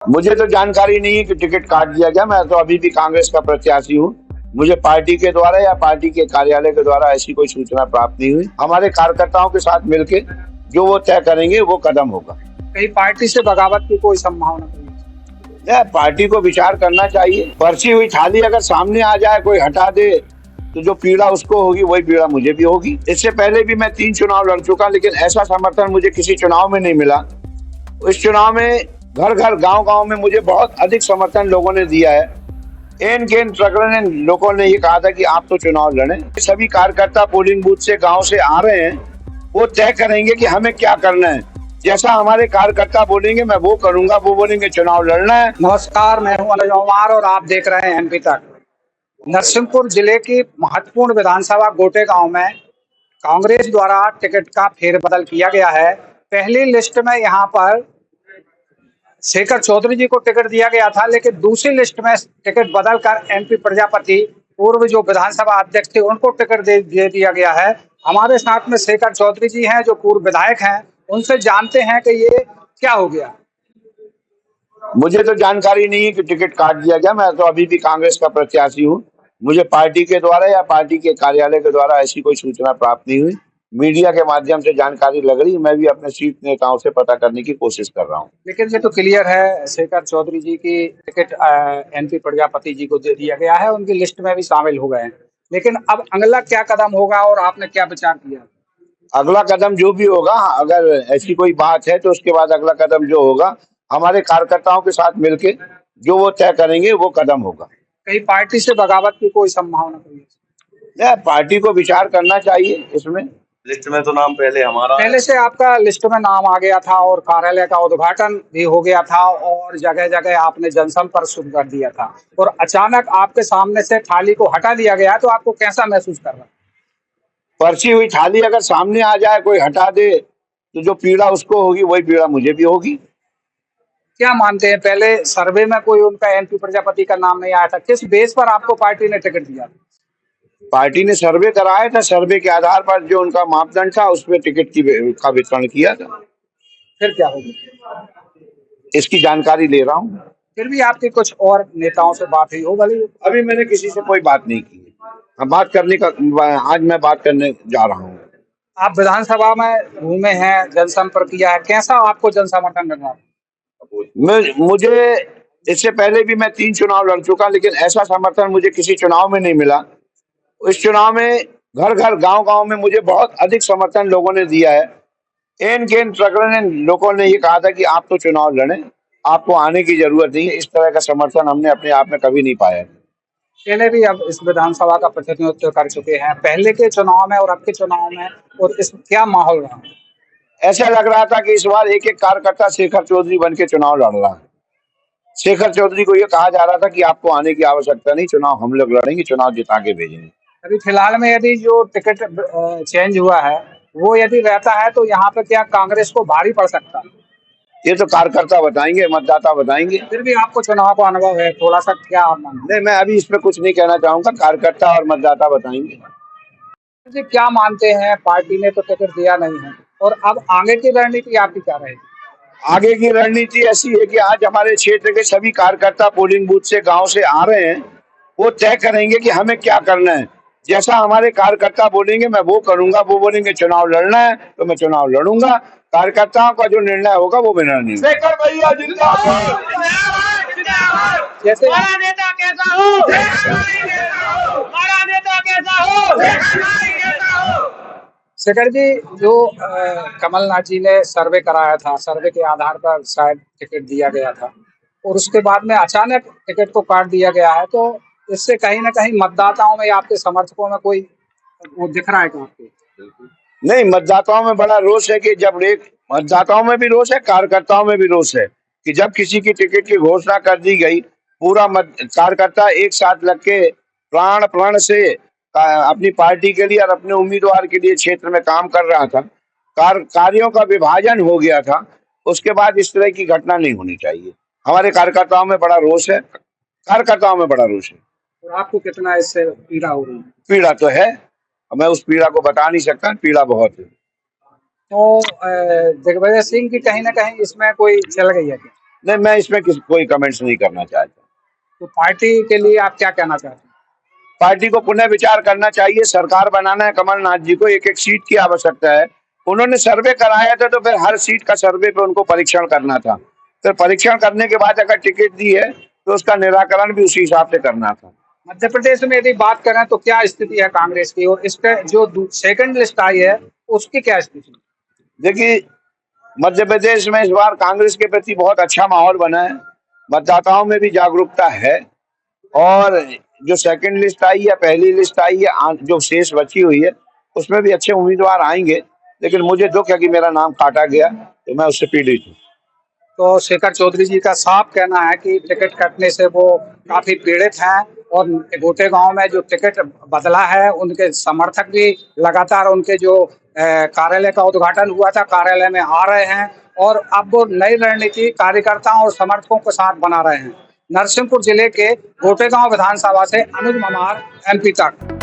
मुझे तो जानकारी नहीं है कि टिकट काट दिया गया। मैं तो अभी भी कांग्रेस का प्रत्याशी हूँ। मुझे पार्टी के द्वारा या पार्टी के कार्यालय के द्वारा ऐसी कोई सूचना प्राप्त नहीं हुई। हमारे कार्यकर्ताओं के साथ मिलकर जो वो तय करेंगे वो कदम होगा। कहीं पार्टी से बगावत की कोई संभावना नहीं? पार्टी को विचार करना चाहिए। पर्ची हुई थाली अगर सामने आ जाए, कोई हटा दे, तो जो पीड़ा उसको होगी वही पीड़ा मुझे भी होगी। इससे पहले भी मैं 3 चुनाव लड़ चुका, लेकिन ऐसा समर्थन मुझे किसी चुनाव में नहीं मिला। इस चुनाव में घर घर गांव गांव में मुझे बहुत अधिक समर्थन लोगों ने दिया है। एन केन प्रकरण लोगों ने ये कहा था कि आप तो चुनाव लड़ें। सभी कार्यकर्ता पोलिंग बूथ से गांव से आ रहे हैं, वो तय करेंगे कि हमें क्या करना है। जैसा हमारे कार्यकर्ता बोलेंगे मैं वो करूंगा, वो बोलेंगे चुनाव लड़ना है। नमस्कार, मैं हूं अनुज कुमार और आप देख रहे हैं एमपी तक। नरसिंहपुर जिले की महत्वपूर्ण विधानसभा गोटे गांव में कांग्रेस द्वारा टिकट का फेरबदल किया गया है। पहली लिस्ट में यहां पर शेखर चौधरी जी को टिकट दिया गया था, लेकिन दूसरी लिस्ट में टिकट बदलकर एमपी प्रजापति पूर्व जो विधानसभा अध्यक्ष थे उनको टिकट दे दिया गया है। हमारे साथ में शेखर चौधरी जी हैं जो पूर्व विधायक हैं, उनसे जानते हैं कि ये क्या हो गया। मुझे तो जानकारी नहीं है कि टिकट काट दिया गया। मैं तो अभी भी कांग्रेस का प्रत्याशी हूँ। मुझे पार्टी के द्वारा या पार्टी के कार्यालय के द्वारा ऐसी कोई सूचना प्राप्त नहीं हुई। मीडिया के माध्यम से जानकारी लग रही, मैं भी अपने शीर्ष नेताओं से पता करने की कोशिश कर रहा हूँ। लेकिन ये तो क्लियर है, शेखर चौधरी जी की टिकट एनपी प्रजापति जी को दे दिया गया है, उनकी लिस्ट में भी शामिल हो गए हैं। लेकिन अब अगला क्या कदम होगा और आपने क्या विचार किया? अगला कदम जो भी होगा, अगर ऐसी कोई बात है तो उसके बाद अगला कदम जो होगा, हमारे कार्यकर्ताओं के साथ मिलके जो वो तय करेंगे वो कदम होगा। कहीं पार्टी से बगावत की कोई संभावना नहीं? पार्टी को विचार करना चाहिए। इसमें लिस्ट में तो नाम पहले से आपका लिस्ट में नाम आ गया था और कार्यालय का उद्घाटन भी हो गया था और जगह जगह आपने जनसंपर्क शुरू कर दिया था, और अचानक आपके सामने से थाली को हटा दिया गया, तो आपको कैसा महसूस कर रहा है? पर्ची हुई थाली अगर सामने आ जाए, कोई हटा दे, तो जो पीड़ा उसको होगी वही पीड़ा मुझे भी होगी। क्या मानते हैं, पहले सर्वे में कोई उनका एनपी प्रजापति का नाम नहीं आया था, किस बेस पर आपको पार्टी ने टिकट दिया? पार्टी ने सर्वे कराया था, सर्वे के आधार पर जो उनका मापदंड था उस पर टिकट का वितरण किया था। फिर क्या होगा इसकी जानकारी ले रहा हूँ। फिर भी आपकी कुछ और नेताओं से बात हुई हो? भले अभी मैंने किसी से कोई बात नहीं की। हम बात करने का, आज मैं बात करने जा रहा हूँ। आप विधानसभा में घूमे हैं, जनसंपर्क किया है, कैसा आपको जन समर्थन मिल रहा है? मुझे इससे पहले भी मैं 3 चुनाव लड़ चुका, लेकिन ऐसा समर्थन मुझे किसी चुनाव में नहीं मिला। इस चुनाव में घर घर गांव गांव में मुझे बहुत अधिक समर्थन लोगों ने दिया है। एन केन प्रकरण लोगों ने ये कहा था कि आप तो चुनाव लड़ें, आपको आने की जरूरत नहीं है। इस तरह का समर्थन हमने अपने आप में कभी नहीं पाया। पहले भी अब इस विधानसभा का प्रतिनिधित्व कर चुके हैं, पहले के चुनाव में और अब के चुनाव में, और इस क्या माहौल रहा? ऐसा लग रहा था कि इस बार एक एक कार्यकर्ता शेखर चौधरी बन के चुनाव लड़ रहा है। शेखर चौधरी को यह कहा जा रहा था कि आपको आने की आवश्यकता नहीं, चुनाव हम लोग लड़ेंगे, चुनाव जिता के भेजेंगे। अभी फिलहाल में यदि जो टिकट चेंज हुआ है वो यदि रहता है तो यहाँ पे क्या कांग्रेस को भारी पड़ सकता है? ये तो कार्यकर्ता बताएंगे, मतदाता बताएंगे। फिर भी आपको चुनाव का अनुभव है, थोड़ा सा क्या आप मानते नहीं, मैं अभी इस पे कुछ नहीं कहना चाहूंगा, कार्यकर्ता और मतदाता बताएंगे। हैं? क्या मानते हैं, पार्टी ने तो टिकट दिया नहीं है, और अब आगे की रणनीति आपकी क्या रहेगी? आगे की रणनीति ऐसी है कि आज हमारे क्षेत्र के सभी कार्यकर्ता पोलिंग बूथ से गांव से आ रहे हैं, वो तय करेंगे कि हमें क्या करना है। जैसा हमारे कार्यकर्ता बोलेंगे मैं वो करूंगा, वो बोलेंगे चुनाव लड़ना है तो मैं चुनाव लड़ूंगा। कार्यकर्ताओं का जो निर्णय होगा वो मेरा निर्णय। शेखर भैया जिंदाबाद। जैसे हमारा नेता कैसा हो, हमारा नेता कैसा हो। शेखर जी, जो कमलनाथ जी ने सर्वे कराया था, सर्वे के आधार पर शायद टिकट दिया गया था, और उसके बाद में अचानक टिकट को काट दिया गया है, तो इससे कहीं ना कहीं मतदाताओं में, आपके समर्थकों में कोई वो दिख रहा है क्या आपको? नहीं, मतदाताओं में बड़ा रोष है कि जब एक मतदाताओं में भी रोष है, कार्यकर्ताओं में भी रोष है कि जब किसी की टिकट की घोषणा कर दी गई, पूरा कार्यकर्ता एक साथ लग के प्राण प्रण से अपनी पार्टी के लिए और अपने उम्मीदवार के लिए क्षेत्र में काम कर रहा था। कार्यों का विभाजन हो गया था। उसके बाद इस तरह की घटना नहीं होनी चाहिए। हमारे कार्यकर्ताओं में बड़ा रोष है, कार्यकर्ताओं में बड़ा रोष है। और आपको कितना इससे पीड़ा हो रही है? पीड़ा तो है, मैं उस पीड़ा को बता नहीं सकता, पीड़ा बहुत है। तो दिग्विजय सिंह की कहीं ना कहीं इसमें कोई चल गई है क्या? नहीं, मैं इसमें कोई कमेंट्स नहीं करना चाहता। तो पार्टी के लिए आप क्या कहना चाहते हैं? पार्टी को पुनः विचार करना चाहिए, सरकार बनाना है कमलनाथ जी को, एक एक सीट की आवश्यकता है। उन्होंने सर्वे कराया था तो फिर हर सीट का सर्वे पे उनको परीक्षण करना था, फिर परीक्षण करने के बाद अगर टिकट दी है तो उसका निराकरण भी उसी हिसाब से करना था। मध्य प्रदेश में यदि बात करें तो क्या स्थिति है कांग्रेस की, और इसके जो सेकंड लिस्ट आई है उसकी क्या स्थिति? देखिए, मध्य प्रदेश में इस बार कांग्रेस के प्रति बहुत अच्छा माहौल बना है, मतदाताओं में भी जागरूकता है, और जो सेकंड लिस्ट आई या पहली लिस्ट आई है, जो शेष बची हुई है, उसमें भी अच्छे उम्मीदवार आएंगे। लेकिन मुझे दुख है कि मेरा नाम काटा गया, तो मैं उससे पीड़ित हूँ। तो शेखर चौधरी जी का साफ कहना है कि टिकट कटने से वो काफी पीड़ित हैं, और गोटे गांव में जो टिकट बदला है उनके समर्थक भी लगातार उनके जो कार्यालय का उद्घाटन हुआ था कार्यालय में आ रहे हैं, और अब वो नई रणनीति कार्यकर्ताओं और समर्थकों के साथ बना रहे हैं। नरसिंहपुर जिले के गोटेगांव विधानसभा से अनुज ममार, एमपी तक।